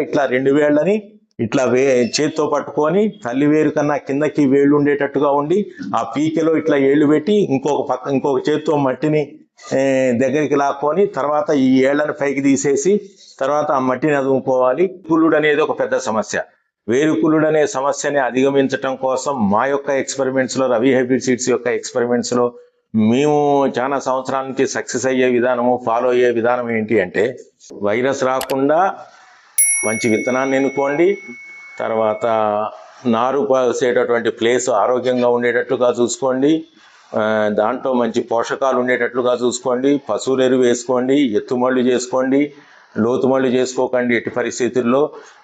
ఇట్లా 2 వేళ్ళని ఇట్లా చేతితో పట్టుకొని తల్లి వేరు కన్నా కిందకి వేళ్ళు ఉండేటట్టుగా ఉండి ఆ పీకెలో ఇట్లా ఏళ్ళు పెట్టి ఇంకొక చేతితో మట్టిని దగ్గరికి లాక్కొని తర్వాత ఈ ఏళ్లను పైకి తీసేసి తర్వాత ఆ మట్టిని అదుముకోవాలి. కులుడు అనేది ఒక పెద్ద సమస్య. వేరుకులుడు అనే సమస్యని అధిగమించటం కోసం మా యొక్క ఎక్స్పెరిమెంట్స్ లో, రవి హైబ్రిడ్ సీడ్స్ యొక్క ఎక్స్పెరిమెంట్స్ లో మేము చాలా సంవత్సరాల నుంచి సక్సెస్ అయ్యే విధానము, ఫాలో అయ్యే విధానం ఏంటి అంటే, వైరస్ రాకుండా మంచి విత్తనాన్ని ఎన్నుకోండి, తర్వాత నారు పోసేటటువంటి ప్లేస్ ఆరోగ్యంగా ఉండేటట్లుగా చూసుకోండి, దాంట్లో మంచి పోషకాలు ఉండేటట్లుగా చూసుకోండి, పశువుల ఎరువు వేసుకోండి, ఎత్తుమళ్ళు చేసుకోండి, లోతుమళ్ళు చేసుకోకండి ఎట్టి పరిస్థితుల్లో.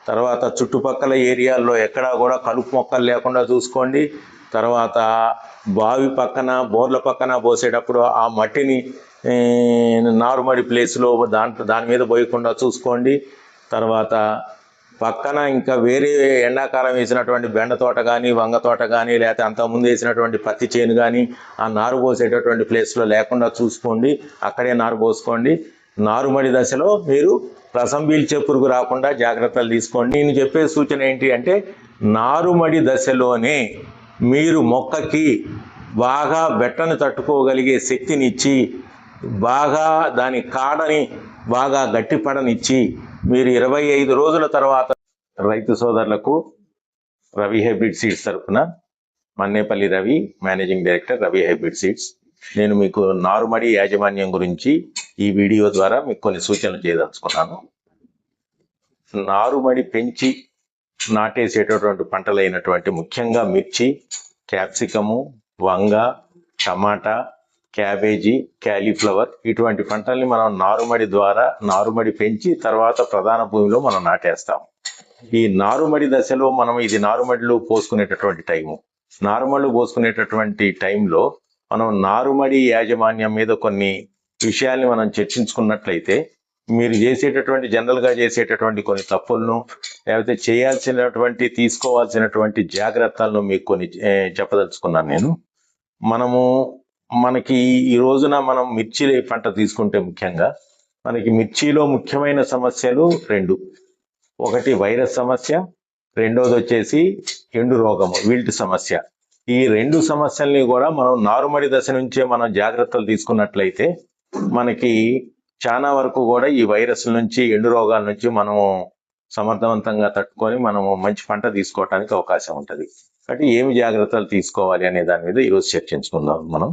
తర్వాత చుట్టుపక్కల ఏరియాల్లో ఎక్కడా కూడా కలుపు మొక్కలు లేకుండా చూసుకోండి. తర్వాత బావి పక్కన, బోర్ల పక్కన పోసేటప్పుడు ఆ మట్టిని నార్మల్ ప్లేస్లో దాని మీద పోయకుండా చూసుకోండి. తర్వాత పక్కన ఇంకా వేరే ఎండాకాలం వేసినటువంటి బెండ తోట కానీ, వంగ తోట కానీ, లేకపోతే అంతకుముందు వేసినటువంటి పత్తి చేను కానీ ఆ నారు పోసేటటువంటి ప్లేస్లో లేకుండా చూసుకోండి, అక్కడే నారు పోసుకోండి. నారుమడి దశలో మీరు రసం పీల్చే పురుగు రాకుండా జాగ్రత్తలు తీసుకోండి. నేను చెప్పే సూచన ఏంటి అంటే, నారుమడి దశలోనే మీరు మొక్కకి బాగా బెట్టను తట్టుకోగలిగే శక్తినిచ్చి, బాగా దాని కాడని బాగా గట్టిపడనిచ్చి, మీరు 25 రోజుల తర్వాత రైతు సోదరులకు రవి హైబ్రిడ్ సీడ్స్ తరఫున Mannepalli Ravi, managing director, Ravi hybrid seeds, నేను మీకు నారుమడి యాజమాన్యం గురించి ఈ వీడియో ద్వారా మీకు కొన్ని సూచనలు చేయదలుచుకున్నాను. నారుమడి పెంచి నాటేసేటటువంటి పంటలైనటువంటి ముఖ్యంగా మిర్చి, క్యాప్సికము, వంగ, టమాటా, క్యాబేజీ, క్యాలీఫ్లవర్ ఇటువంటి పంటల్ని మనం నారుమడి పెంచి తర్వాత ప్రధాన భూమిలో మనం నాటేస్తాం. ఈ నారుమడి దశలో మనం ఇది నారుమడిలో పోసుకునేటటువంటి టైము. నారుమడిలో పోసుకునేటటువంటి టైంలో మనం నారుమడి యాజమాన్యం మీద కొన్ని విషయాల్ని మనం చర్చించుకున్నట్లయితే, మీరు జనరల్గా చేసేటటువంటి కొన్ని తప్పులను, లేకపోతే తీసుకోవాల్సినటువంటి జాగ్రత్తలను మీకు కొన్ని చెప్పదలుచుకున్నాను నేను. మనకి ఈ రోజున మనం మిర్చి పంట తీసుకుంటే ముఖ్యంగా మనకి మిర్చిలో ముఖ్యమైన సమస్యలు 2. ఒకటి వైరస్ సమస్య, రెండోది వచ్చేసి ఎండు రోగము, విల్ట్ సమస్య. ఈ 2 సమస్యల్ని కూడా మనం నారుమడి దశ నుంచే మనం జాగ్రత్తలు తీసుకున్నట్లయితే మనకి చాలా వరకు కూడా ఈ వైరస్ నుంచి, ఎండు రోగాల నుంచి మనము సమర్థవంతంగా తట్టుకొని మనము మంచి పంట తీసుకోవడానికి అవకాశం ఉంటుంది. కాబట్టి ఏమి జాగ్రత్తలు తీసుకోవాలి అనే దాని మీద ఈరోజు చర్చించుకుందాం. మనం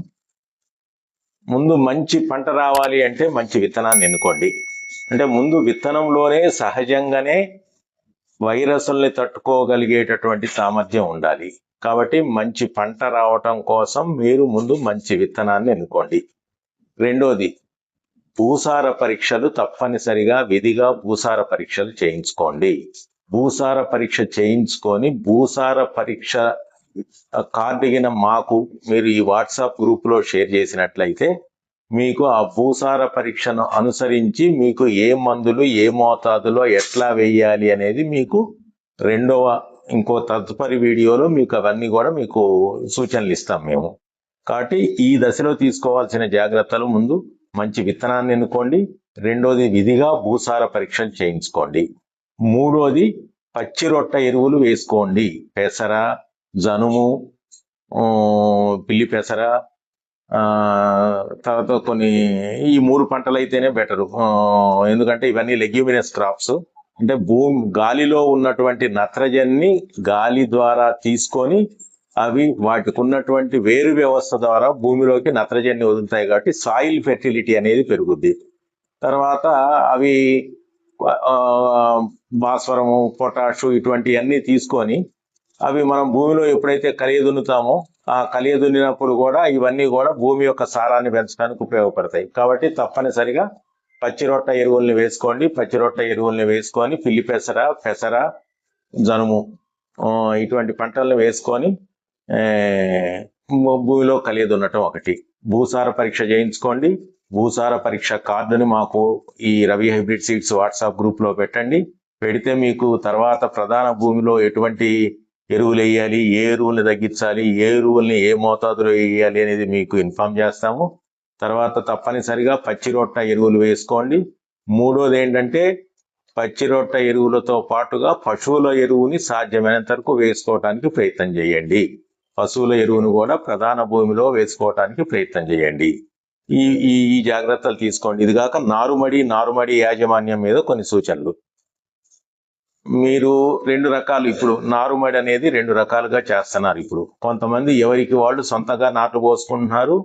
ముందు మంచి పంట రావాలి అంటే మంచి విత్తనాన్ని ఎన్నుకోండి. అంటే ముందు విత్తనంలోనే సహజంగానే వైరస్ల్ని తట్టుకోగలిగేటటువంటి సామర్థ్యం ఉండాలి. కాబట్టి మంచి పంట రావటం కోసం మీరు ముందు మంచి విత్తనాన్ని ఎన్నుకోండి. రెండోది, భూసార పరీక్షలు తప్పనిసరిగా విధిగా భూసార పరీక్షలు చేయించుకోండి. భూసార పరీక్ష చేయించుకొని భూసార పరీక్ష కార్డుగిన మాకు మీరు ఈ వాట్సాప్ గ్రూప్లో షేర్ చేసినట్లయితే మీకు ఆ భూసార పరీక్షను అనుసరించి మీకు ఏ మందులు ఏ మోతాదులో ఎట్లా వేయాలి అనేది మీకు ఇంకో తదుపరి వీడియోలో మీకు అవన్నీ కూడా మీకు సూచనలు ఇస్తాం మేము. కాబట్టి ఈ దశలో తీసుకోవాల్సిన జాగ్రత్తలు, ముందు మంచి విత్తనాన్ని ఎన్నుకోండి. రెండోది, విధిగా భూసార పరీక్షలు చేయించుకోండి. మూడోది, పచ్చి రొట్ట ఎరువులు వేసుకోండి. పెసర, జనుము, పిల్లి పెసర, తర్వాత కొన్ని ఈ 3 పంటలు అయితేనే బెటరు. ఎందుకంటే ఇవన్నీ లెగ్యూమినస్ క్రాప్స్. అంటే గాలిలో ఉన్నటువంటి నత్రజనిని గాలి ద్వారా తీసుకొని అవి వాటికి ఉన్నటువంటి వేరు వ్యవస్థ ద్వారా భూమిలోకి నత్రజనిని వదులుతాయి. కాబట్టి సాయిల్ ఫెర్టిలిటీ అనేది పెరుగుద్ది. తర్వాత అవి భాస్వరము, పొటాషు ఇటువంటివన్నీ తీసుకొని అవి మనం భూమిలో ఎప్పుడైతే కలియదున్నుతామో ఆ కలియదున్నినప్పుడు కూడా ఇవన్నీ కూడా భూమి యొక్క సారాన్ని పెంచడానికి ఉపయోగపడతాయి. కాబట్టి తప్పనిసరిగా పచ్చిరొట్ట ఎరువుల్ని వేసుకోండి. పచ్చిరొట్ట ఎరువుల్ని వేసుకొని పిల్లి పెసర, జనుము ఇటువంటి పంటలను వేసుకొని భూమిలో కలియదున్నటం ఒకటి. భూసార పరీక్ష చేయించుకోండి. భూసార పరీక్ష కార్డుని మాకు ఈ రవి హైబ్రిడ్ సీడ్స్ వాట్సాప్ గ్రూప్లో పెట్టండి. పెడితే మీకు తర్వాత ప్రధాన భూమిలో ఎటువంటి ఎరువులు వేయాలి, ఏ ఎరువుల్ని తగ్గించాలి, ఏ ఎరువుల్ని ఏ మోతాదులో వేయాలి అనేది మీకు ఇన్ఫార్మ్ చేస్తాము. తర్వాత తప్పనిసరిగా పచ్చి రొట్ట ఎరువులు వేసుకోండి. మూడోది ఏంటంటే పచ్చిరొట్ట ఎరువులతో పాటుగా పశువుల ఎరువుని సాధ్యమైనంత వరకు వేసుకోవటానికి ప్రయత్నం చేయండి. పశువుల ఎరువును కూడా ప్రధాన భూమిలో వేసుకోవటానికి ప్రయత్నం చేయండి. ఈ ఈ ఈ జాగ్రత్తలు తీసుకోండి. ఇది కాక నారుమడి యాజమాన్యం మీద కొన్ని సూచనలు. మీరు 2 రకాలు, ఇప్పుడు నారుమడి అనేది 2 రకాలుగా చేస్తున్నారు. ఇప్పుడు కొంతమంది ఎవరికి వాళ్ళు సొంతంగా నాట్లు పోసుకుంటున్నారు.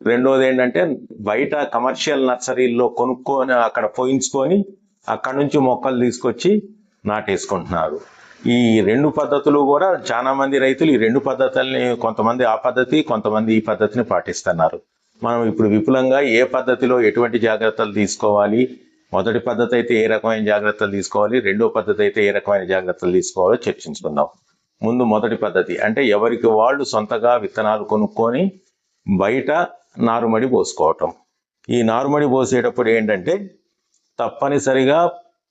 రెండోది ఏంటంటే బయట కమర్షియల్ నర్సరీల్లో కొనుక్కొని అక్కడ పోయించుకొని అక్కడ నుంచి మొక్కలు తీసుకొచ్చి నాటేసుకుంటున్నారు. ఈ 2 పద్ధతులు కూడా చాలా మంది రైతులు ఈ 2 పద్ధతుల్ని, కొంతమంది ఆ పద్ధతి, కొంతమంది ఈ పద్ధతిని పాటిస్తున్నారు. మనం ఇప్పుడు విపులంగా ఏ పద్ధతిలో ఎటువంటి జాగ్రత్తలు తీసుకోవాలి, మొదటి పద్ధతి అయితే ఏ రకమైన జాగ్రత్తలు తీసుకోవాలి, రెండో పద్ధతి అయితే ఏ రకమైన జాగ్రత్తలు తీసుకోవాలో చర్చించుకుందాం. ముందు మొదటి పద్ధతి అంటే ఎవరికి వాళ్ళు సొంతగా విత్తనాలు కొనుక్కొని బయట నారుమడి పోసుకోవటం. ఈ నారుమడి పోసేటప్పుడు ఏంటంటే తప్పనిసరిగా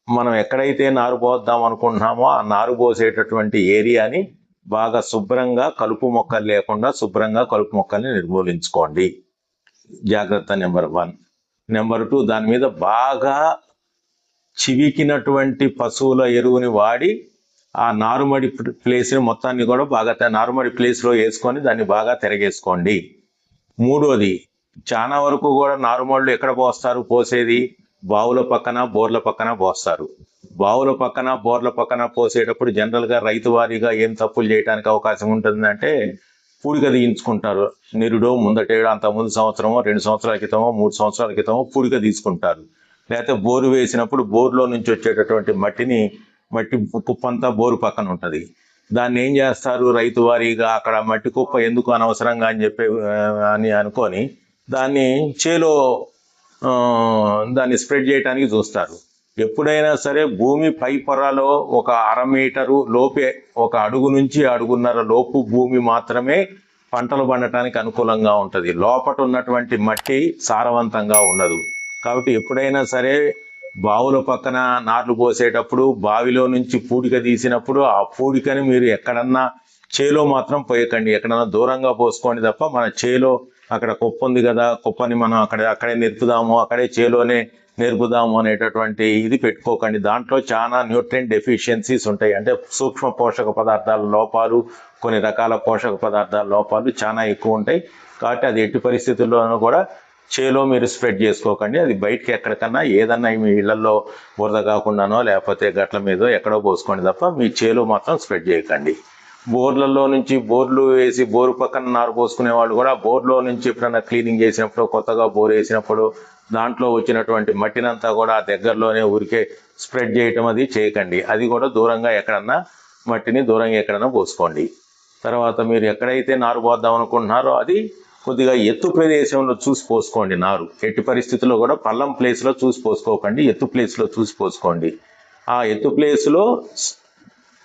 మనం ఎక్కడైతే నారు పోద్దాం అనుకుంటున్నామో ఆ నారు పోసేటటువంటి ఏరియాని బాగా శుభ్రంగా, కలుపు మొక్కలు లేకుండా శుభ్రంగా కలుపు మొక్కల్ని నిర్మూలించుకోండి. జాగ్రత్త నెంబర్ 1. నెంబర్ 2, దాని మీద బాగా చివికినటువంటి పశువుల ఎరువుని వాడి ఆ నారుమడి ప్లేస్ని మొత్తాన్ని కూడా బాగా నారుమడి ప్లేస్లో వేసుకొని దాన్ని బాగా తిరగేసుకోండి. మూడోది, చాలా వరకు కూడా నారుమళ్ళు ఎక్కడ పోస్తారు? పోసేది బావుల పక్కన, బోర్ల పక్కన పోస్తారు. బావుల పక్కన, బోర్ల పక్కన పోసేటప్పుడు జనరల్గా రైతు వారీగా ఏం తప్పులు చేయడానికి అవకాశం ఉంటుందంటే పూడిక తీయించుకుంటారు. నిరుడో ముందటేడో, అంతకుముందు సంవత్సరమో 2 సంవత్సరాల క్రితమో 3 సంవత్సరాల క్రితమో పూడిక తీసుకుంటారు. లేకపోతే బోరు వేసినప్పుడు బోరులో నుంచి వచ్చేటటువంటి మట్టి కుప్పంతా బోరు పక్కన ఉంటుంది. దాన్ని ఏం చేస్తారు? రైతు వారీగా అక్కడ మట్టి కుప్ప ఎందుకు అనవసరంగా అని అనుకొని దాన్ని చేలో దాన్ని స్ప్రెడ్ చేయడానికి చూస్తారు. ఎప్పుడైనా సరే భూమి పై పొరలో ఒక 1/2 మీటరు లోపే, 1 అడుగు నుంచి 1.5 లోపు భూమి మాత్రమే పంటలు పండటానికి అనుకూలంగా ఉంటుంది. లోపట ఉన్నటువంటి మట్టి సారవంతంగా ఉండదు. కాబట్టి ఎప్పుడైనా సరే బావుల పక్కన నార్లు పోసేటప్పుడు బావిలో నుంచి పూడిక తీసినప్పుడు ఆ పూడికని మీరు ఎక్కడన్నా చేలో మాత్రం పోయకండి. ఎక్కడన్నా దూరంగా పోసుకోండి తప్ప మన చేలో అక్కడ కుప్ప ఉంది కదా, కుప్పని మనం అక్కడే నేర్పుదాము, అక్కడే చేలోనే నేర్పుదాము అనేటటువంటి ఇది పెట్టుకోకండి. దాంట్లో చాలా న్యూట్రియంట్ డెఫిషియన్సీస్ ఉంటాయి. అంటే సూక్ష్మ పోషక పదార్థాల లోపాలు, కొన్ని రకాల పోషక పదార్థాల లోపాలు చాలా ఎక్కువ ఉంటాయి. కాబట్టి అది ఎట్టి పరిస్థితుల్లోనూ కూడా చేలో మీరు స్ప్రెడ్ చేసుకోకండి. అది బయటకి ఎక్కడికన్నా ఏదన్నా మీ ఇళ్లలో బురద కాకుండానో లేకపోతే గట్ల మీదో ఎక్కడో పోసుకోండి తప్ప మీ చేలో మాత్రం స్ప్రెడ్ చేయకండి. బోర్లలో నుంచి బోర్లు వేసి బోరు పక్కన నారు పోసుకునే వాళ్ళు కూడా బోర్లో నుంచి ఎప్పుడన్నా క్లీనింగ్ చేసినప్పుడు, కొత్తగా బోర్ వేసినప్పుడు దాంట్లో వచ్చినటువంటి మట్టినంతా కూడా దగ్గరలోనే ఊరికే స్ప్రెడ్ చేయటం అది చేయకండి. అది కూడా దూరంగా ఎక్కడన్నా మట్టిని దూరంగా ఎక్కడన్నా పోసుకోండి. తర్వాత మీరు ఎక్కడైతే నారు పోద్దాం అనుకుంటున్నారో అది కొద్దిగా ఎత్తు ప్రదేశంలో చూసి పోసుకోండి. నారు ఎట్టి పరిస్థితుల్లో కూడా పల్లం ప్లేస్లో చూసి పోసుకోకండి, ఎత్తు ప్లేస్లో చూసి పోసుకోండి. ఆ ఎత్తు ప్లేస్లో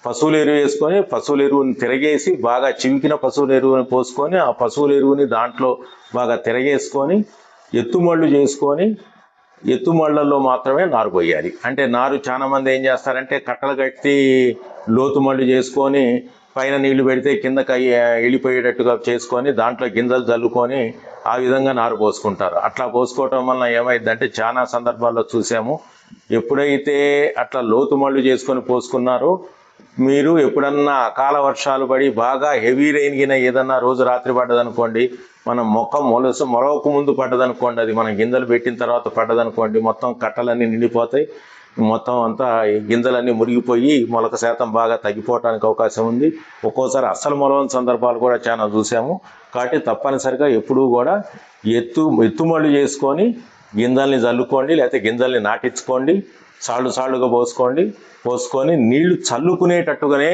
పశువుల ఎరువు వేసుకొని పశువుల ఎరువుని తిరగేసి బాగా చివికిన పశువుల ఎరువుని పోసుకొని ఆ పశువుల ఎరువుని దాంట్లో బాగా తిరగేసుకొని ఎత్తుమళ్ళు చేసుకొని ఎత్తుమళ్ళల్లో మాత్రమే నారు పోయాలి. అంటే నారు చాలా మంది ఏం చేస్తారంటే కట్టలు కట్టి లోతు మళ్ళు చేసుకొని పైన నీళ్లు పెడితే కిందకి వెళ్ళిపోయేటట్టుగా చేసుకొని దాంట్లో గింజలు చల్లుకొని ఆ విధంగా నారు పోసుకుంటారు. అట్లా పోసుకోవటం వలన ఏమైందంటే చాలా సందర్భాల్లో చూసాము, ఎప్పుడైతే అట్లా లోతు మళ్ళు చేసుకొని పోసుకున్నారో మీరు ఎప్పుడన్నా అకాల వర్షాలు పడి బాగా హెవీ రెయిన్ గిన ఏదన్నా రోజు రాత్రి పడ్డదనుకోండి, మనం మొలక ముందు పడ్డదనుకోండి, అది మనం గింజలు పెట్టిన తర్వాత పడ్డదనుకోండి, మొత్తం కట్టలన్నీ నిండిపోతాయి, మొత్తం అంతా గింజలన్నీ మురిగిపోయి మొలక శాతం బాగా తగ్గిపోవడానికి అవకాశం ఉంది. ఒక్కోసారి అస్సలు మొలవని సందర్భాలు కూడా చాలా చూసాము. కాబట్టి తప్పనిసరిగా ఎప్పుడూ కూడా ఎత్తుమళ్ళు చేసుకొని గింజల్ని చల్లుకోండి, లేకపోతే గింజల్ని నాటించుకోండి, సాళ్ళుగా పోసుకొని నీళ్లు చల్లుకునేటట్టుగానే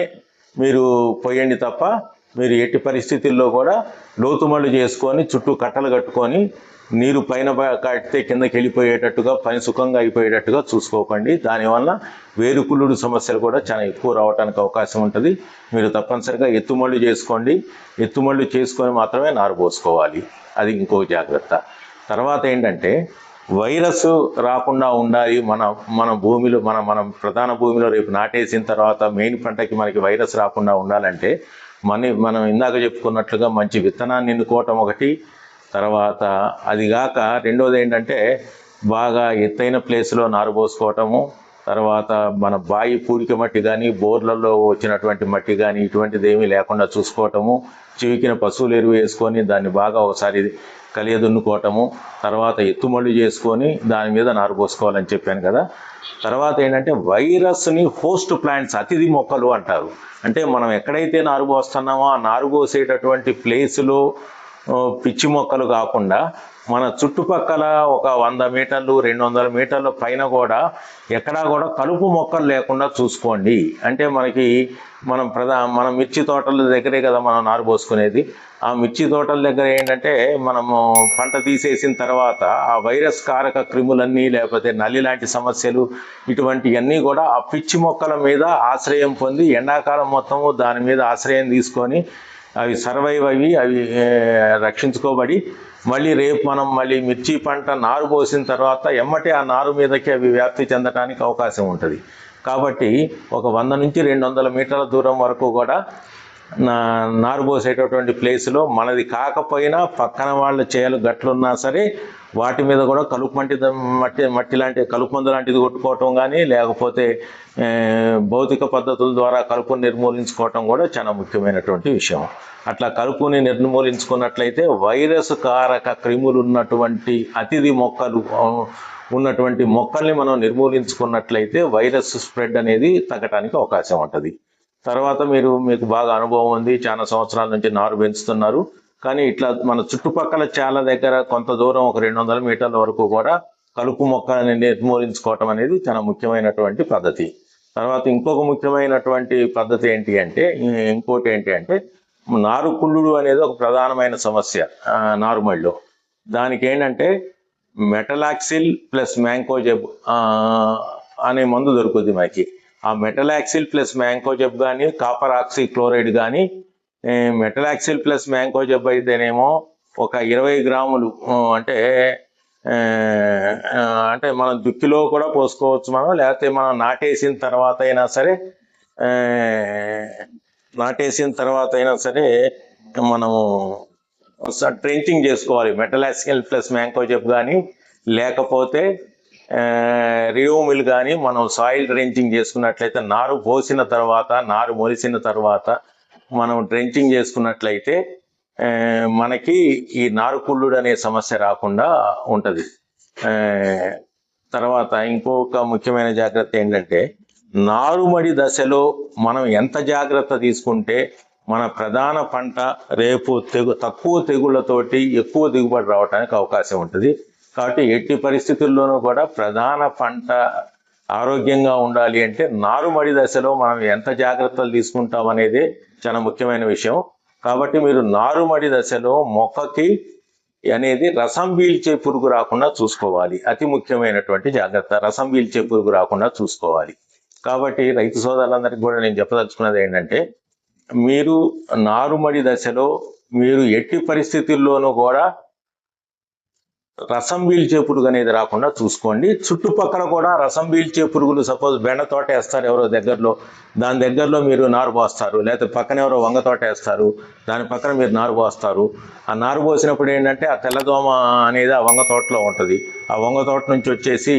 మీరు పోయండి తప్ప మీరు ఎట్టి పరిస్థితుల్లో కూడా లోతుమళ్ళు చేసుకొని చుట్టూ కట్టలు కట్టుకొని నీరు పైన కట్టితే కిందకి వెళ్ళిపోయేటట్టుగా పని సుఖంగా అయిపోయేటట్టుగా చూసుకోకండి. దానివల్ల వేరుకుళ్ళుడు సమస్యలు కూడా చాలా ఎక్కువ రావడానికి అవకాశం ఉంటుంది. మీరు తప్పనిసరిగా ఎత్తుమళ్ళు చేసుకోండి, ఎత్తుమళ్ళు చేసుకొని మాత్రమే నారు పోసుకోవాలి. అది ఇంకో జాగ్రత్త. తర్వాత ఏంటంటే వైరస్ రాకుండా ఉండాలి. మన భూమిలో మనం ప్రధాన భూమిలో రేపు నాటేసిన తర్వాత మెయిన్ పంటకి మనకి వైరస్ రాకుండా ఉండాలంటే మనం ఇందాక చెప్పుకున్నట్లుగా మంచి విత్తనాన్ని ఎన్నుకోవటం ఒకటి. తర్వాత అది కాక రెండోది ఏంటంటే బాగా ఎత్తైన ప్లేస్లో నారు పోసుకోవటము, తర్వాత మన బాయి పూరిక మట్టి కానీ బోర్లలో వచ్చినటువంటి మట్టి కానీ ఇటువంటిది ఏమీ లేకుండా చూసుకోవటము, చివికిన పశువులు ఎరువు వేసుకొని దాన్ని బాగా ఒకసారి కలియదున్నుకోవటము, తర్వాత ఎత్తుమళ్ళు చేసుకొని దాని మీద నారు పోసుకోవాలని చెప్పాను కదా. తర్వాత ఏంటంటే వైరస్ని హోస్ట్ ప్లాంట్స్, అతిథి మొక్కలు అంటారు. అంటే మనం ఎక్కడైతే నారు పోస్తున్నామో ఆ నారు పోసేటటువంటి ప్లేసులో పిచ్చి మొక్కలు కాకుండా మన చుట్టుపక్కల ఒక 100 మీటర్లు 200 మీటర్ల పైన కూడా ఎక్కడా కూడా కలుపు మొక్కలు లేకుండా చూసుకోండి. అంటే మనం మిర్చి తోటల దగ్గరే కదా మనం నారు పోసుకునేది. ఆ మిర్చి తోటల దగ్గర ఏంటంటే మనము పంట తీసేసిన తర్వాత ఆ వైరస్ కారక క్రిములన్నీ లేకపోతే నల్లి లాంటి సమస్యలు ఇటువంటివన్నీ కూడా ఆ పిచ్చి మొక్కల మీద ఆశ్రయం పొంది ఎండాకాలం మొత్తము దాని మీద ఆశ్రయం తీసుకొని అవి సర్వైవ్ అవి రక్షించుకోబడి రేపు మనం మిర్చి పంట నారు పోసిన తర్వాత ఎమ్మటే ఆ నారు మీదకి అవి వ్యాప్తి చెందడానికి అవకాశం ఉంటుంది. కాబట్టి ఒక 100 నుంచి 200 మీటర్ల దూరం వరకు కూడా నారు పోసేటటువంటి ప్లేస్లో మనది కాకపోయినా పక్కన వాళ్ళ చేయాలి గట్లున్నా సరే వాటి మీద కూడా కలుపు మట్టి లాంటి కలుపు మందు లాంటిది కొట్టుకోవటం కానీ లేకపోతే భౌతిక పద్ధతుల ద్వారా కలుపుని నిర్మూలించుకోవటం కూడా చాలా ముఖ్యమైనటువంటి విషయం. అట్లా కలుపుని నిర్మూలించుకున్నట్లయితే వైరస్ కారక క్రిములు ఉన్నటువంటి అతిథి మొక్కలు ఉన్నటువంటి మొక్కల్ని మనం నిర్మూలించుకున్నట్లయితే వైరస్ స్ప్రెడ్ అనేది తగ్గడానికి అవకాశం ఉంటుంది. తర్వాత మీకు బాగా అనుభవం ఉంది, చాలా సంవత్సరాల నుంచి నారు పెంచుతున్నారు. కానీ ఇట్లా మన చుట్టుపక్కల చాలా దగ్గర కొంత దూరం ఒక 200 మీటర్ల వరకు కూడా కలుపు మొక్కలని నిర్మూలించుకోవటం అనేది చాలా ముఖ్యమైనటువంటి పద్ధతి. తర్వాత ఇంకొక ముఖ్యమైనటువంటి పద్ధతి ఏంటి అంటే నారు కుళ్ళుడు అనేది ఒక ప్రధానమైన సమస్య నారుమడిలో. దానికి ఏంటంటే మెటలాక్సిల్ ప్లస్ మ్యాంకోజెబ్ అనే మందు దొరుకుతుంది మనకి. ఆ మెటలాక్సిల్ ప్లస్ మ్యాంకోజెబ్ కానీ కాపర్ ఆక్సీ క్లోరైడ్ కానీ, మెటలాక్సిల్ ప్లస్ మ్యాంకోజెబ్ అయితేనేమో ఒక 20 గ్రాములు అంటే మనం దుక్కిలో కూడా పోసుకోవచ్చు మనం, లేకపోతే మనం నాటేసిన తర్వాత అయినా సరే మనము ట్రెంచింగ్ చేసుకోవాలి. మెటలాక్సిల్ ప్లస్ మ్యాంకోజెబ్ కానీ లేకపోతే రియోమిల్ కానీ మనం సాయిల్ డ్రెంచింగ్ చేసుకున్నట్లయితే నారు పోసిన తర్వాత నారు మొలిసిన తర్వాత మనం డ్రెంచింగ్ చేసుకున్నట్లయితే మనకి ఈ నారు కుళ్ళుడు అనే సమస్య రాకుండా ఉంటుంది. తర్వాత ఇంకొక ముఖ్యమైన జాగ్రత్త ఏంటంటే నారుమడి దశలో మనం ఎంత జాగ్రత్త తీసుకుంటే మన ప్రధాన పంట రేపు తక్కువ తెగుళ్లతోటి ఎక్కువ దిగుబడి రావడానికి అవకాశం ఉంటుంది. కాబట్టి ఎట్టి పరిస్థితుల్లోనూ కూడా ప్రధాన పంట ఆరోగ్యంగా ఉండాలి అంటే నారుమడి దశలో మనం ఎంత జాగ్రత్తలు తీసుకుంటాం అనేది చాలా ముఖ్యమైన విషయం. కాబట్టి మీరు నారుమడి దశలో మొక్కకి అనేది రసం పీల్చే పురుగు రాకుండా చూసుకోవాలి. అతి ముఖ్యమైనటువంటి జాగ్రత్త రసం పీల్చే పురుగు రాకుండా చూసుకోవాలి. కాబట్టి రైతు సోదరులందరికీ కూడా నేను చెప్పదలుచుకున్నది ఏంటంటే మీరు నారుమడి దశలో మీరు ఎట్టి పరిస్థితుల్లోనూ కూడా రసం పీల్చే పురుగు అనేది రాకుండా చూసుకోండి. చుట్టుపక్కల కూడా రసం పీల్చే పురుగులు సపోజ్ బెండ తోట వేస్తారు ఎవరో దగ్గరలో, దాని దగ్గరలో మీరు నారు పోస్తారు, లేకపోతే పక్కన ఎవరో వంగ తోట వేస్తారు, దాని పక్కన మీరు నారు పోస్తారు. ఆ నారు పోసినప్పుడు ఏంటంటే ఆ తెల్లదోమ అనేది ఆ వంగ తోటలో ఉంటుంది. ఆ వంగ తోట నుంచి వచ్చేసి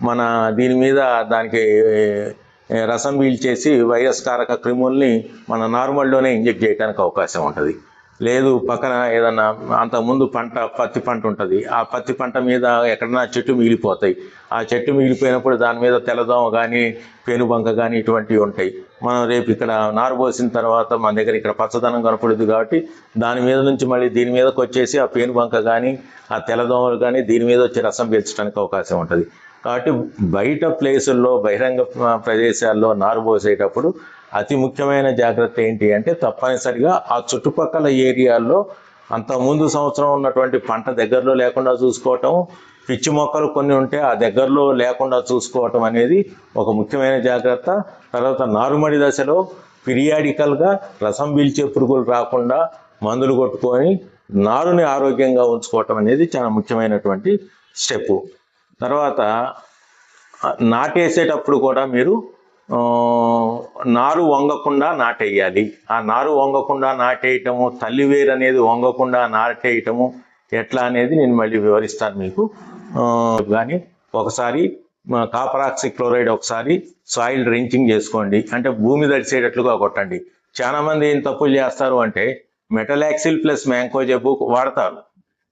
మన దీని మీద దానికి రసం పీల్చేసి వైరస్ కారక క్రిముల్ని మన నార్మల్లోనే ఇంజెక్ట్ చేయడానికి అవకాశం ఉంటుంది. లేదు పక్కన ఏదన్నా అంతకుముందు పత్తి పంట ఉంటుంది, ఆ పత్తి పంట మీద ఎక్కడన్నా చెట్టు మిగిలిపోతాయి. ఆ చెట్టు మిగిలిపోయినప్పుడు దాని మీద తెల్లదోమ కానీ పేనుబంక కానీ ఇటువంటివి ఉంటాయి. మనం రేపు ఇక్కడ నారు పోసిన తర్వాత మన దగ్గర ఇక్కడ పచ్చదనం కనపడుద్ది కాబట్టి దాని మీద నుంచి మళ్ళీ దీని మీదకి వచ్చేసి ఆ పేనుబంక కానీ ఆ తెల్లదోమలు కానీ దీని మీద వచ్చి రసం పీల్చడానికి అవకాశం ఉంటుంది. కాబట్టి బయట ప్లేసుల్లో బహిరంగ ప్రదేశాల్లో నారు పోసేటప్పుడు అతి ముఖ్యమైన జాగ్రత్త ఏంటి అంటే తప్పనిసరిగా ఆ చుట్టుపక్కల ఏరియాల్లో ముందు సంవత్సరం ఉన్నటువంటి పంట దగ్గరలో లేకుండా చూసుకోవటం, పిచ్చి మొక్కలు కొన్ని ఉంటే ఆ దగ్గరలో లేకుండా చూసుకోవటం అనేది ఒక ముఖ్యమైన జాగ్రత్త. తర్వాత నారుమడి దశలో పీరియాడికల్గా రసం పీల్చే పురుగులు రాకుండా మందులు కొట్టుకొని నారుని ఆరోగ్యంగా ఉంచుకోవటం అనేది చాలా ముఖ్యమైనటువంటి స్టెప్. తర్వాత నాటేసేటప్పుడు కూడా మీరు నారు వంగకుండా నాటేయాలి. ఆ నారు వంగకుండా నాటేయటము, తల్లివేరు అనేది వంగకుండా నాటేయటము ఎట్లా అనేది నేను మళ్ళీ వివరిస్తాను మీకు. కానీ ఒకసారి కాపర్ ఆక్సీ క్లోరైడ్ ఒకసారి సాయిల్ డ్రింకింగ్ చేసుకోండి, అంటే భూమి తడిసేటట్లుగా కొట్టండి. చాలా మంది ఏం తప్పులు చేస్తారు అంటే మెటలాక్సిల్ ప్లస్ మ్యాంకోజెబ్ వాడతారు.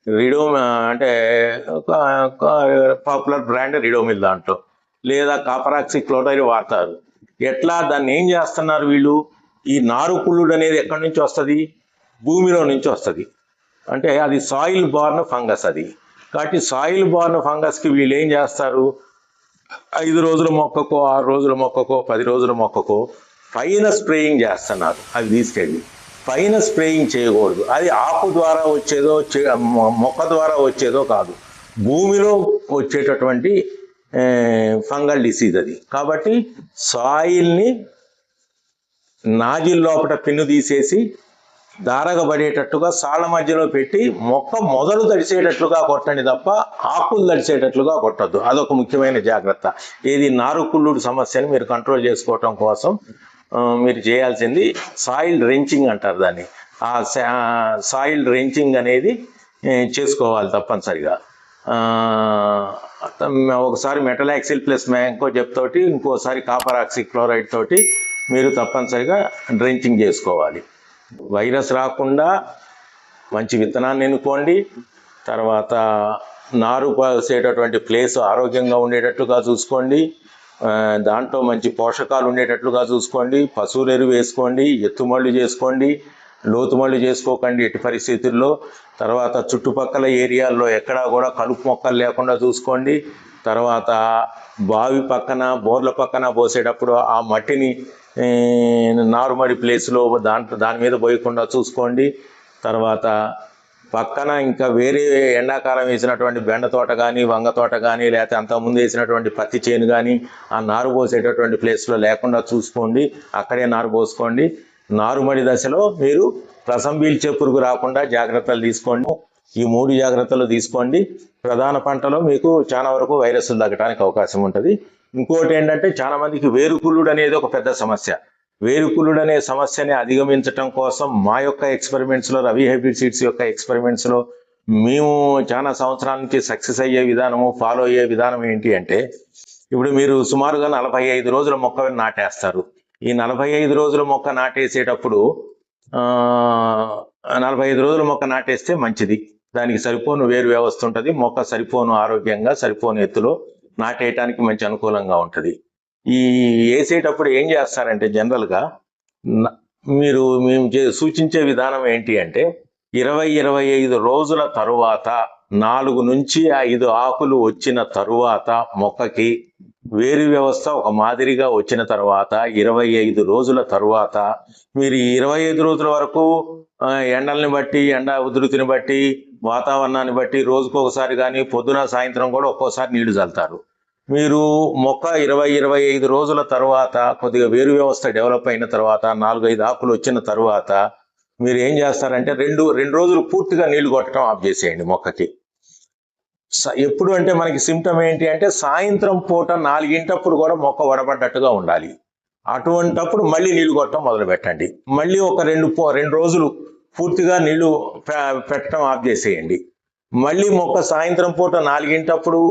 రిడో అంటే పాపులర్ బ్రాండ్ రిడోమిల్ దాంట్లో, లేదా కాపర్ ఆక్సీ క్లోరైడ్ వాడతారు. ఎట్లా దాన్ని ఏం చేస్తున్నారు వీళ్ళు? ఈ నారుకుళ్ళుడు అనేది ఎక్కడి నుంచి వస్తుంది? భూమిలో నుంచి వస్తుంది. అంటే అది సాయిల్ బార్న్ ఫంగస్ అది. కాబట్టి సాయిల్ బార్న్ ఫంగస్కి వీళ్ళు ఏం చేస్తారు? 5 రోజుల మొక్కకో 6 రోజుల మొక్కకో 10 రోజుల మొక్కకో పైన స్ప్రేయింగ్ చేస్తున్నారు. అది తీసుకెళ్ళి పైన స్ప్రేయింగ్ చేయకూడదు. అది ఆకు ద్వారా వచ్చేదో మొక్క ద్వారా వచ్చేదో కాదు, భూమిలో వచ్చేటటువంటి ఫంగల్ డిసీజ్ అది. కాబట్టి సాయిల్ని నాజిల్ లోపల పిన్ను తీసేసి దారగబడేటట్టుగా సాళ్ళ మధ్యలో పెట్టి మొక్క మొదలు తడిసేటట్లుగా కొట్టండి తప్ప ఆకులు తడిసేటట్లుగా కొట్టద్దు. అదొక ముఖ్యమైన జాగ్రత్త. ఏది నారుకుళ్ళుడు సమస్యని మీరు కంట్రోల్ చేసుకోవటం కోసం మీరు చేయాల్సింది సాయిల్ డ్రెంచింగ్ అంటారు దాన్ని. ఆ సాయిల్ డ్రెంచింగ్ అనేది చేసుకోవాలి తప్పనిసరిగా. ఒకసారి మెటలాక్సిల్ ప్లస్ మ్యాంకోజెబ్ తోటి, ఇంకోసారి కాపర్ ఆక్సీ క్లోరైడ్ తోటి మీరు తప్పనిసరిగా డ్రెంచింగ్ చేసుకోవాలి. వైరస్ రాకుండా మంచి విత్తనాన్ని ఎన్నుకోండి. తర్వాత నారు పోసేటటువంటి ప్లేస్ ఆరోగ్యంగా ఉండేటట్లుగా చూసుకోండి. దాంట్లో మంచి పోషకాలు ఉండేటట్లుగా చూసుకోండి. పశువుల ఎరువు వేసుకోండి. ఎత్తుమళ్ళు చేసుకోండి. లోతుమళ్ళు చేసుకోకండి ఎట్టి పరిస్థితుల్లో. తర్వాత చుట్టుపక్కల ఏరియాల్లో ఎక్కడా కూడా కలుపు మొక్కలు లేకుండా చూసుకోండి. తర్వాత బావి పక్కన బోర్ల పక్కన పోసేటప్పుడు ఆ మట్టిని నారుమడి ప్లేస్లో దాని మీద పోయకుండా చూసుకోండి. తర్వాత పక్కన ఇంకా వేరే ఎండాకాలం వేసినటువంటి బెండ తోట కానీ వంగ తోట కానీ లేకపోతే అంతకుముందు వేసినటువంటి పత్తి చేను కానీ ఆ నారు పోసేటటువంటి ప్లేస్లో లేకుండా చూసుకోండి. అక్కడే నారు పోసుకోండి. నారుమడి దశలో మీరు రసం పీల్చే పురుగు రాకుండా జాగ్రత్తలు తీసుకోండి. ఈ 3 జాగ్రత్తలు తీసుకోండి. ప్రధాన పంటలో మీకు చాలా వరకు వైరస్లు తగ్గడానికి అవకాశం ఉంటుంది. ఇంకోటి ఏంటంటే చాలా మందికి వేరుకుళ్ళుడు అనేది ఒక పెద్ద సమస్య. వేరుకుళ్ళుడు అనే సమస్యని అధిగమించటం కోసం మా యొక్క ఎక్స్పెరిమెంట్స్లో, రవి హైబ్రిడ్ సీడ్స్ యొక్క ఎక్స్పెరిమెంట్స్లో మేము చాలా సంవత్సరాల నుంచి సక్సెస్ అయ్యే విధానము, ఫాలో అయ్యే విధానం ఏంటి అంటే, ఇప్పుడు మీరు సుమారుగా 45 రోజుల మొక్క నాటేస్తారు. ఈ 45 రోజుల మొక్క నాటేసేటప్పుడు 45 రోజుల మొక్క నాటేస్తే మంచిది. దానికి సరిపోను వేరు వ్యవస్థ ఉంటుంది. మొక్క సరిపోను ఆరోగ్యంగా, సరిపోను ఎత్తులో నాటేయటానికి మంచి అనుకూలంగా ఉంటుంది. ఈ వేసేటప్పుడు ఏం చేస్తారంటే జనరల్గా మేము సూచించే విధానం ఏంటి అంటే 20-25 రోజుల తరువాత 4 నుంచి 5 ఆకులు వచ్చిన తరువాత మొక్కకి వేరు వ్యవస్థ ఒక మాదిరిగా వచ్చిన తర్వాత 25 రోజుల తరువాత మీరు 25 రోజుల వరకు ఎండల్ని బట్టి, ఎండ ఉధృతిని బట్టి, వాతావరణాన్ని బట్టి రోజుకొకసారి కానీ పొద్దున సాయంత్రం కూడా ఒక్కోసారి నీళ్లు చల్లుతారు. మీరు మొక్క 20-25 రోజుల తర్వాత కొద్దిగా వేరు వ్యవస్థ డెవలప్ అయిన తర్వాత 4-5 ఆకులు వచ్చిన తర్వాత మీరు ఏం చేస్తారంటే రెండు రోజులు పూర్తిగా నీళ్లు కొట్టడం ఆఫ్ చేసేయండి మొక్కకి. ఎప్పుడు అంటే మనకి సిమ్టమ్ ఏంటి అంటే సాయంత్రం పూట 4 గంటప్పుడు కూడా మొక్క వడబడ్డట్టుగా ఉండాలి. అటువంటప్పుడు మళ్ళీ నీళ్లు కొట్టడం మొదలు పెట్టండి. మళ్ళీ ఒక 2 రోజులు పూర్తిగా నీళ్లు పెట్టడం ఆఫ్ చేసేయండి. మళ్ళీ మొక్క సాయంత్రం పూట 4 గంటప్పుడు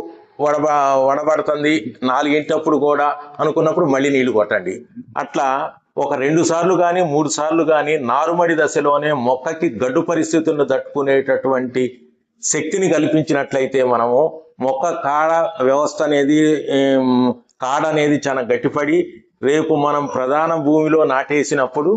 వడబడుతుంది, 4 గంటప్పుడు కూడా అనుకున్నప్పుడు మళ్ళీ నీళ్లు కొట్టండి. అట్లా ఒక 2 సార్లు కానీ 3 సార్లు కానీ నారుమడి దశలోనే మొక్కకి గడ్డు పరిస్థితులను తట్టుకునేటటువంటి శక్తిని కల్పించినట్లయితే మనము మొక్క కాడ వ్యవస్థ అనేది, కాడ అనేది చాలా గట్టిపడి రేపు మనం ప్రధాన భూమిలో నాటేసినప్పుడు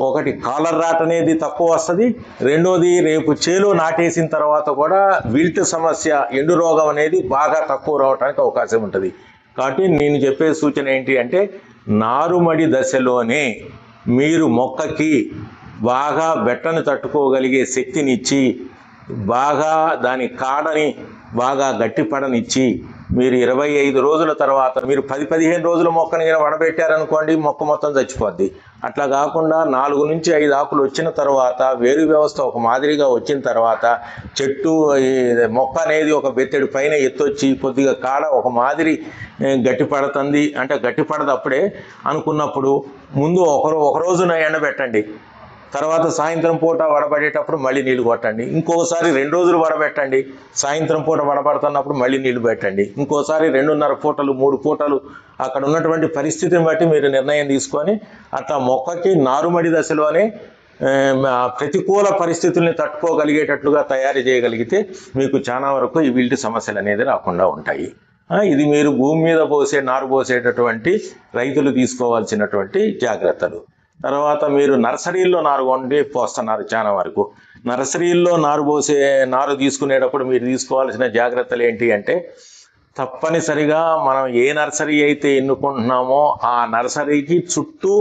ఒకటి కాలర్ రాట్ అనేది తక్కువ వస్తుంది. రెండోది రేపు చేలో నాటేసిన తర్వాత కూడా విల్ట్ సమస్య, ఎండు రోగం అనేది బాగా తక్కువ రావడానికి అవకాశం ఉంటుంది. కాబట్టి నేను చెప్పే సూచన ఏంటి అంటే నారుమడి దశలోనే మీరు మొక్కకి బాగా బెట్టను తట్టుకోగలిగే శక్తినిచ్చి, బాగా దాని కాడని బాగా గట్టిపడనిచ్చి మీరు 25 రోజుల తర్వాత మీరు 10-15 రోజుల మొక్కని వడబెట్టారనుకోండి, మొక్క మొత్తం చచ్చిపోద్ది. అట్లా కాకుండా 4 నుంచి 5 ఆకులు వచ్చిన తర్వాత వేరు వ్యవస్థ ఒక మాదిరిగా వచ్చిన తర్వాత చెట్టు మొక్క అనేది ఒక బెత్తెడు పైన ఎత్తొచ్చి కొద్దిగా కాడ ఒక మాదిరి గట్టిపడుతుంది. అంటే గట్టిపడదు అప్పుడే అనుకున్నప్పుడు ముందు ఒక రోజున ఎండబెట్టండి. తర్వాత సాయంత్రం పూట వడబడేటప్పుడు మళ్ళీ నీళ్లు కొట్టండి. ఇంకోసారి 2 రోజులు వడబెట్టండి. సాయంత్రం పూట వడబడుతున్నప్పుడు మళ్ళీ నీళ్లు పెట్టండి. ఇంకోసారి 2.5 పూటలు 3 పూటలు అక్కడ ఉన్నటువంటి పరిస్థితిని బట్టి మీరు నిర్ణయం తీసుకొని అట్లా మొక్కకి నారుమడి దశలోనే ప్రతికూల పరిస్థితుల్ని తట్టుకోగలిగేటట్లుగా తయారు చేయగలిగితే మీకు చాలా వరకు ఈ విల్ట్ సమస్యలు అనేది రాకుండా ఉంటాయి. ఇది మీరు భూమి మీద నారు పోసేటటువంటి రైతులు తీసుకోవాల్సినటువంటి జాగ్రత్తలు. తర్వాత మీరు నర్సరీల్లో నారు కొండి పోస్తున్నారు చాలా వరకు. నర్సరీల్లో నారు తీసుకునేటప్పుడు మీరు తీసుకోవాల్సిన జాగ్రత్తలు ఏంటి అంటే, తప్పనిసరిగా మనం ఏ నర్సరీ అయితే ఎన్నుకుంటున్నామో ఆ నర్సరీకి చుట్టూ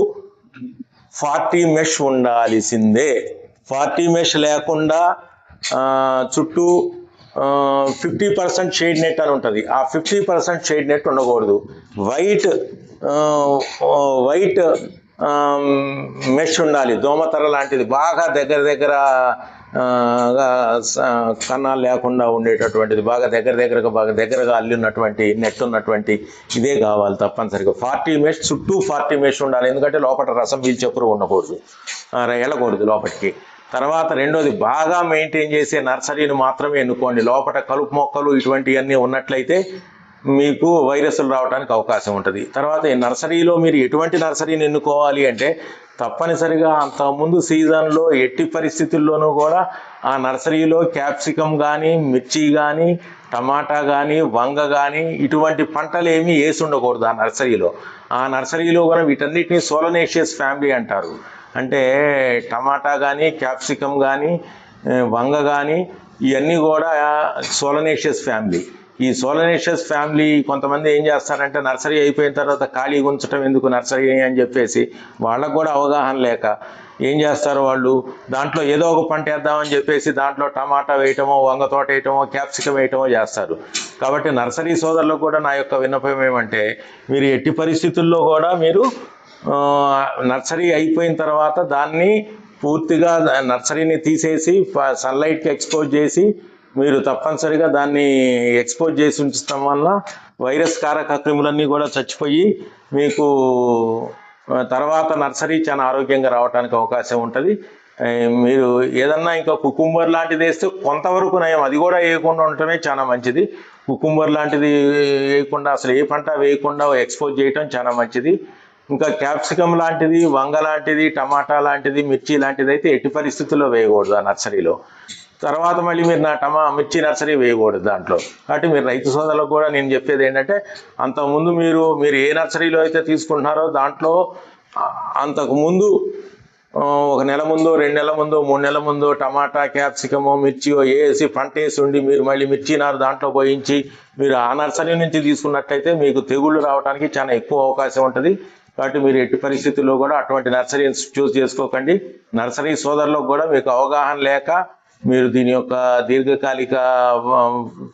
40 మెష్ ఉండాల్సిందే. 40 మెష్ లేకుండా చుట్టూ 50% షేడ్ నెట్ అని ఉంటుంది. ఆ 50% షేడ్ నెట్ ఉండకూడదు. వైట్ మెష్ ఉండాలి. దోమతెర లాంటిది బాగా దగ్గర కన్నాలు లేకుండా ఉండేటటువంటిది, బాగా దగ్గరగా అల్లినటువంటి నెట్ ఉన్నటువంటి ఇదే కావాలి తప్పనిసరిగా. 40 మెష్ చుట్టూ 40 మెష్ ఉండాలి. ఎందుకంటే లోపల రసం పీల్చే పురుగు ఉండకూడదు, వెళ్ళకూడదు లోపలికి. తర్వాత రెండోది, బాగా మెయింటైన్ చేసే నర్సరీని మాత్రమే ఎన్నుకోండి. లోపల కలుపు మొక్కలు ఇటువంటివన్నీ ఉన్నట్లయితే మీకు వైరస్లు రావడానికి అవకాశం ఉంటుంది. తర్వాత ఈ నర్సరీలో మీరు ఎటువంటి నర్సరీని ఎన్నుకోవాలి అంటే, తప్పనిసరిగా అంతకుముందు సీజన్లో ఎట్టి పరిస్థితుల్లోనూ కూడా ఆ నర్సరీలో క్యాప్సికమ్ కానీ, మిర్చి కానీ, టమాటా కానీ, వంగ కానీ ఇటువంటి పంటలు ఏమీ వేసి ఉండకూడదు ఆ నర్సరీలో. ఆ నర్సరీలో కూడా వీటన్నిటిని సోలనేషియస్ ఫ్యామిలీ అంటారు. అంటే టమాటా కానీ, క్యాప్సికమ్ కానీ, వంగ కానీ ఇవన్నీ కూడా సోలనేషియస్ ఫ్యామిలీ. ఈ సోలనేషియస్ ఫ్యామిలీ కొంతమంది ఏం చేస్తారంటే, నర్సరీ అయిపోయిన తర్వాత ఖాళీగా ఉంచడం ఎందుకు నర్సరీ అని చెప్పేసి వాళ్ళకు కూడా అవగాహన లేక ఏం చేస్తారు, వాళ్ళు దాంట్లో ఏదో ఒక పంట వేద్దామని చెప్పేసి దాంట్లో టమాటా వేయటమో, వంగ తోట వేయటమో, క్యాప్సికమ్ వేయటమో చేస్తారు. కాబట్టి నర్సరీ సోదరులకు కూడా నా యొక్క విన్నపం ఏమంటే, మీరు ఎట్టి పరిస్థితుల్లో కూడా మీరు నర్సరీ అయిపోయిన తర్వాత దాన్ని పూర్తిగా నర్సరీని తీసేసి సన్లైట్కి ఎక్స్పోజ్ చేసి మీరు తప్పనిసరిగా దాన్ని ఎక్స్పోజ్ చేసి ఉంచడం వల్ల వైరస్ కారక క్రిములన్నీ కూడా చచ్చిపోయి మీకు తర్వాత నర్సరీ చాలా ఆరోగ్యంగా రావడానికి అవకాశం ఉంటుంది. మీరు ఏదన్నా ఇంకా కుకుంబర్ లాంటిది వేస్తే కొంతవరకు నయం, అది కూడా వేయకుండా ఉండటమే చాలా మంచిది. కుకుంబర్ లాంటిది వేయకుండా, అసలు ఏ పంట వేయకుండా ఎక్స్పోజ్ చేయటం చాలా మంచిది. ఇంకా క్యాప్సికమ్ లాంటిది, వంగ లాంటిది, టమాటా లాంటిది, మిర్చి లాంటిది అయితే ఎట్టి పరిస్థితుల్లో వేయకూడదు ఆ నర్సరీలో. తర్వాత మళ్ళీ మీరు మిర్చి నర్సరీ వేయకూడదు దాంట్లో. కాబట్టి మీరు రైతు సోదరులకు కూడా నేను చెప్పేది ఏంటంటే, అంతకుముందు మీరు ఏ నర్సరీలో అయితే తీసుకుంటున్నారో దాంట్లో అంతకుముందు 1 నెల ముందు, 2 నెలల ముందు, 3 నెలల ముందు టమాటా, క్యాప్సికమో, మిర్చియో వేసి పంట వేసి ఉండి మీరు మళ్ళీ మిర్చి నారు దాంట్లో పోయించి మీరు ఆ నర్సరీ నుంచి తీసుకున్నట్లయితే మీకు తెగుళ్ళు రావడానికి చాలా ఎక్కువ అవకాశం ఉంటుంది. కాబట్టి మీరు ఎట్టి పరిస్థితుల్లో కూడా అటువంటి నర్సరీని చూస్ చేసుకోకండి. నర్సరీ సోదరులకు కూడా మీకు అవగాహన లేక మీరు దీని యొక్క దీర్ఘకాలిక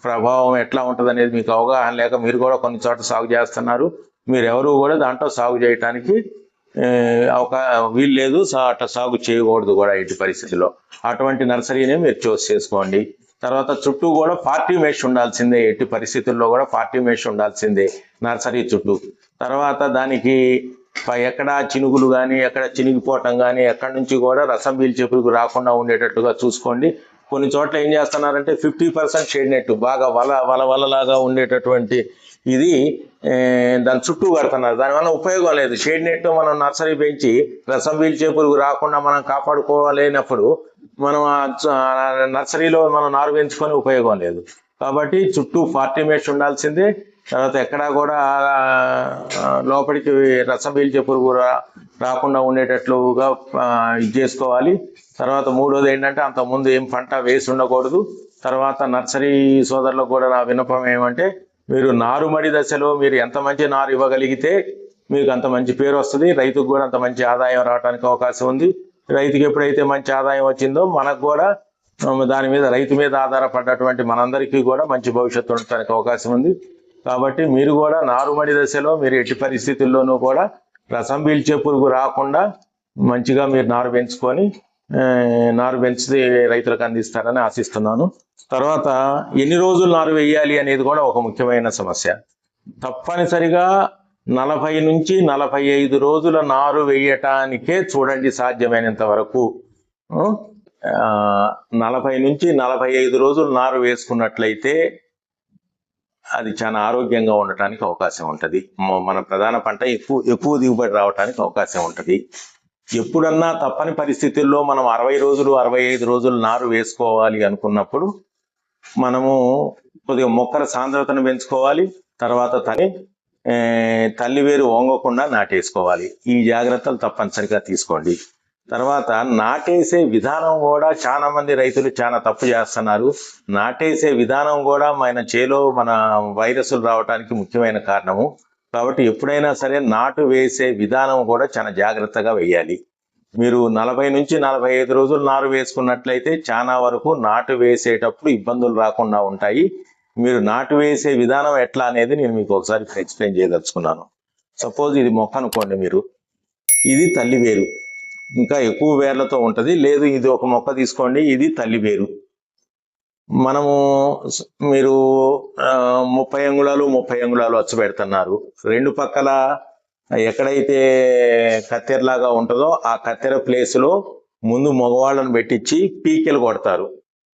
ప్రభావం ఎట్లా ఉంటుంది అనేది మీకు అవగాహన లేక మీరు కూడా కొన్ని చోట్ల సాగు చేస్తున్నారు. మీరు ఎవరు కూడా దాంట్లో సాగు చేయడానికి వీలు లేదు, అట్లా సాగు చేయకూడదు కూడా ఎట్టి పరిస్థితుల్లో. అటువంటి నర్సరీనే మీరు చూస్ చేసుకోండి. తర్వాత చుట్టూ కూడా 40 మెష్ ఉండాల్సిందే, ఎట్టి పరిస్థితుల్లో కూడా 40 మెష్ ఉండాల్సిందే నర్సరీ చుట్టూ. తర్వాత దానికి ఎక్కడ చినుగులు కానీ, ఎక్కడ చినిగిపోవటం కానీ, ఎక్కడి నుంచి కూడా రసం పీల్చే పురుగు రాకుండా ఉండేటట్టుగా చూసుకోండి. కొన్ని చోట్ల ఏం చేస్తున్నారంటే 50% షేడ్ నెట్ బాగా వలలాగా ఉండేటటువంటి ఇది దాని చుట్టూ కడుతున్నారు. దానివల్ల ఉపయోగం లేదు. షేడ్ నెట్ మనం నర్సరీ పెంచి రసం పీల్చే పురుగు రాకుండా మనం కాపాడుకోలేనప్పుడు మనం నర్సరీలో మనం నారు పెంచుకొని ఉపయోగం లేదు. కాబట్టి చుట్టూ 40 మెష్ ఉండాల్సిందే. తర్వాత ఎక్కడా కూడా లోపలికి రసం పీల్చే పురుగు రాకుండా ఉండేటట్లుగా ఇది చేసుకోవాలి. తర్వాత మూడోది ఏంటంటే, అంతకుముందు ఏం పంట వేసి ఉండకూడదు. తర్వాత నర్సరీ సోదరులకు కూడా నా విన్నపం ఏమంటే, మీరు నారుమడి దశలో మీరు ఎంత మంచి నారు ఇవ్వగలిగితే మీకు అంత మంచి పేరు వస్తుంది, రైతుకు కూడా అంత మంచి ఆదాయం రావడానికి అవకాశం ఉంది. రైతుకి ఎప్పుడైతే మంచి ఆదాయం వచ్చిందో మనకు కూడా దాని మీద రైతు మీద ఆధారపడ్డటువంటి మనందరికీ కూడా మంచి భవిష్యత్తు ఉండటానికి అవకాశం ఉంది. కాబట్టి మీరు కూడా నారుమడి దశలో మీరు ఎట్టి పరిస్థితుల్లోనూ కూడా రసం పీల్చే పురుగు రాకుండా మంచిగా మీరు నారు పెంచి రైతులకు అందిస్తారని ఆశిస్తున్నాను. తర్వాత ఎన్ని రోజులు నారు వేయాలి అనేది కూడా ఒక ముఖ్యమైన సమస్య. తప్పనిసరిగా 40 నుంచి 45 రోజుల నారు వేయటానికే చూడండి సాధ్యమైనంత వరకు. 40 నుంచి 45 రోజులు నారు వేసుకున్నట్లయితే అది చాలా ఆరోగ్యంగా ఉండటానికి అవకాశం ఉంటుంది. మన ప్రధాన పంట ఎక్కువ దిగుబడి రావడానికి అవకాశం ఉంటుంది. ఎప్పుడన్నా తప్పని పరిస్థితుల్లో మనం 60 రోజులు 65 రోజులు నారు వేసుకోవాలి అనుకున్నప్పుడు మనము కొద్దిగా మొక్కల సాంద్రతను పెంచుకోవాలి. తర్వాత తల్లి వేరు వంగకుండా నాటేసుకోవాలి. ఈ జాగ్రత్తలు తప్పనిసరిగా తీసుకోండి. తర్వాత నాటేసే విధానం కూడా చాలా మంది రైతులు చాలా తప్పు చేస్తున్నారు. నాటేసే విధానం కూడా మన చేలో మన వైరస్లు రావడానికి ముఖ్యమైన కారణము. కాబట్టి ఎప్పుడైనా సరే నాటు వేసే విధానం కూడా చాలా జాగ్రత్తగా వేయాలి. మీరు 40 నుంచి 45 రోజులు నారు వేసుకున్నట్లయితే చాలా వరకు నాటు వేసేటప్పుడు ఇబ్బందులు రాకుండా ఉంటాయి. మీరు నాటు వేసే విధానం ఎట్లా అనేది నేను మీకు ఒకసారి ఎక్స్ప్లెయిన్ చేయదలుచుకున్నాను. సపోజ్ ఇది మొక్క అనుకోండి, మీరు ఇది తల్లి వేరు, ఇంకా ఎక్కువ వేర్లతో ఉంటుంది. లేదు, ఇది ఒక మొక్క తీసుకోండి, ఇది తల్లి వేరు. మనము మీరు 30 అంగుళాలు 30 అంగుళాలు అచ్చు పెడుతున్నారు. రెండు పక్కల ఎక్కడైతే కత్తెరలాగా ఉంటుందో ఆ కత్తెర ప్లేస్లో ముందు మగవాళ్ళను పెట్టించి పీకెలు కొడతారు.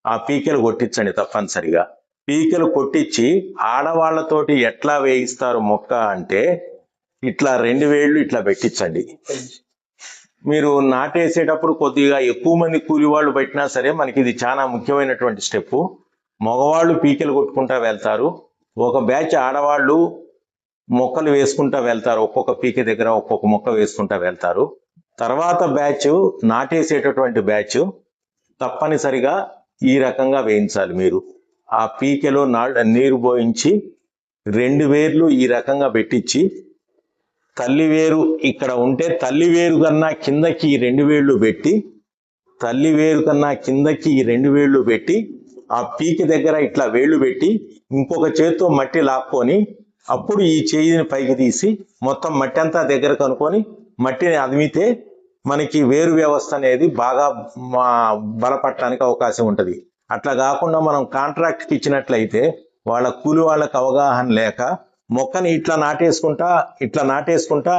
ఆ పీకెలు కొట్టించండి తప్పనిసరిగా. పీకెలు కొట్టించి ఆడవాళ్లతోటి ఎట్లా వేయిస్తారు మొక్క అంటే ఇట్లా 2 వేళ్ళు ఇట్లా పెట్టించండి. మీరు నాటేసేటప్పుడు కొద్దిగా ఎక్కువ మంది కూలి వాళ్ళు పెట్టినా సరే మనకి ఇది చాలా ముఖ్యమైనటువంటి స్టెప్. మగవాళ్ళు పీకెలు కొట్టుకుంటా వెళ్తారు, ఒక బ్యాచ్ ఆడవాళ్ళు మొక్కలు వేసుకుంటా వెళ్తారు. ఒక్కొక్క పీకె దగ్గర ఒక్కొక్క మొక్క వేసుకుంటా వెళ్తారు. తర్వాత బ్యాచ్ నాటేసేటటువంటి బ్యాచ్ తప్పనిసరిగా ఈ రకంగా వేయించాలి. మీరు ఆ పీకెలో నీరు పోయించి 2 వేర్లు ఈ రకంగా పెట్టించి తల్లి వేరు ఇక్కడ ఉంటే తల్లి వేరు కన్నా కిందకి 2 వేళ్ళు పెట్టి, తల్లి వేరు కన్నా కిందకి 2 వేళ్ళు పెట్టి ఆ పీకి దగ్గర ఇట్లా వేళ్ళు పెట్టి ఇంకొక చేత్తో మట్టి లాక్కొని అప్పుడు ఈ చేయిని పైకి తీసి మొత్తం మట్టి అంతా దగ్గర కనుక్కొని మట్టిని అదిమితే మనకి వేరు వ్యవస్థ అనేది బాగా బలపడటానికి అవకాశం ఉంటుంది. అట్లా కాకుండా మనం కాంట్రాక్ట్కి ఇచ్చినట్లయితే వాళ్ళ కూలి వాళ్ళకి అవగాహన లేక మొక్కని ఇట్లా నాటేసుకుంటా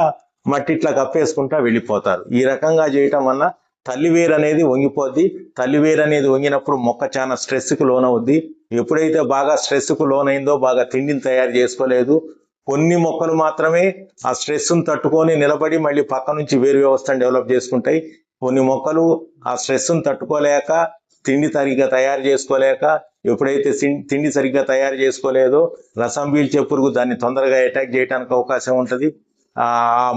మట్టి ఇట్లా కప్పేసుకుంటా వెళ్ళిపోతారు. ఈ రకంగా చేయటం వల్ల తల్లి వేరు అనేది వంగిపోద్ది. తల్లి వేరు అనేది వంగినప్పుడు మొక్క చాలా స్ట్రెస్కి లోనవుద్ది. ఎప్పుడైతే బాగా స్ట్రెస్కు లోనైందో, బాగా తిండిని తయారు చేసుకోలేదు, కొన్ని మొక్కలు మాత్రమే ఆ స్ట్రెస్ను తట్టుకొని నిలబడి మళ్ళీ పక్క నుంచి వేరు వ్యవస్థను డెవలప్ చేసుకుంటాయి. కొన్ని మొక్కలు ఆ స్ట్రెస్ను తట్టుకోలేక, తిండి సరిగ్గా తయారు చేసుకోలేక, ఎప్పుడైతే తిండి సరిగ్గా తయారు చేసుకోలేదో రసం పీల్చే పురుగు దాన్ని తొందరగా అటాక్ చేయడానికి అవకాశం ఉంటుంది. ఆ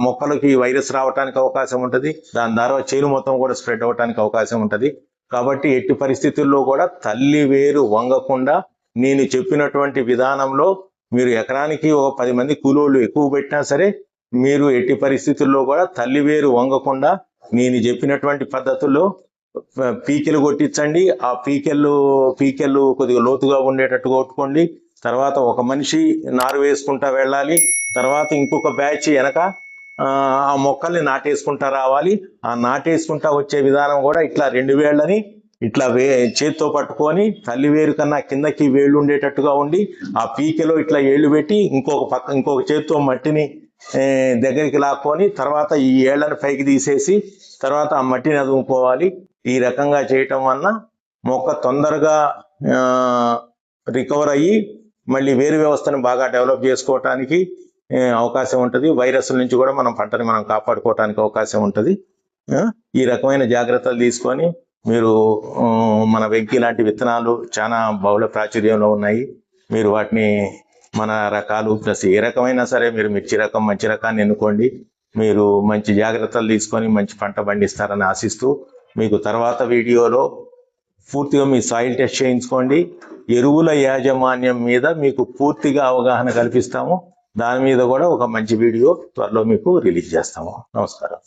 మొక్కలకి వైరస్ రావడానికి అవకాశం ఉంటుంది. దాని ద్వారా చేను మొత్తం కూడా స్ప్రెడ్ అవడానికి అవకాశం ఉంటుంది. కాబట్టి ఎట్టి పరిస్థితుల్లో కూడా తల్లి వేరు వంగకుండా నేను చెప్పినటువంటి విధానంలో మీరు ఎకరానికి ఒక 10 మంది కూలోళ్ళు ఎక్కువ పెట్టినా సరే మీరు ఎట్టి పరిస్థితుల్లో కూడా తల్లి వేరు వంగకుండా నేను చెప్పినటువంటి పద్ధతుల్లో పీకెలు కొట్టించండి. ఆ పీకెళ్ళు కొద్దిగా లోతుగా ఉండేటట్టు కొట్టుకోండి. తర్వాత ఒక మనిషి నారు వేసుకుంటా వెళ్ళాలి. తర్వాత ఇంకొక బ్యాచ్ వెనక ఆ మొక్కల్ని నాటేసుకుంటా రావాలి. ఆ నాటేసుకుంటా వచ్చే విధానం కూడా ఇట్లా 2 వేళ్ళని ఇట్లా చేత్తో పట్టుకొని తల్లి వేరు కన్నా కిందకి వేళ్ళు ఉండేటట్టుగా ఉండి ఆ పీకెలో ఇట్లా ఏళ్ళు పెట్టి ఇంకొక చేత్తో మట్టిని దగ్గరికి లాక్కొని తర్వాత ఈ ఏళ్లను పైకి తీసేసి తర్వాత ఆ మట్టిని అదుముకోవాలి. ఈ రకంగా చేయటం వలన మొక్క తొందరగా రికవర్ అయ్యి మళ్ళీ వేరు వ్యవస్థను బాగా డెవలప్ చేసుకోవటానికి అవకాశం ఉంటుంది. వైరస్ల నుంచి కూడా పంటని మనం కాపాడుకోవటానికి అవకాశం ఉంటుంది. ఈ రకమైన జాగ్రత్తలు తీసుకొని మీరు మన వెంకి లాంటి విత్తనాలు చాలా బహుళ ప్రాచుర్యంలో ఉన్నాయి. మీరు వాటిని మన రకాలు ప్లస్ ఏ రకమైనా సరే మీరు మిర్చి రకం మంచి రకాన్ని ఎన్నుకోండి. మీరు మంచి జాగ్రత్తలు తీసుకొని మంచి పంట పండిస్తారని ఆశిస్తూ మీకు తర్వాత వీడియోలో పూర్తిగా మీ సాయిల్ టెస్ట్ చేయించుకోండి. ఎరువుల యాజమాన్యం మీద మీకు పూర్తిగా అవగాహన కల్పిస్తాము. దాని మీద కూడా ఒక మంచి వీడియో త్వరలో మీకు రిలీజ్ చేస్తాము. నమస్కారం.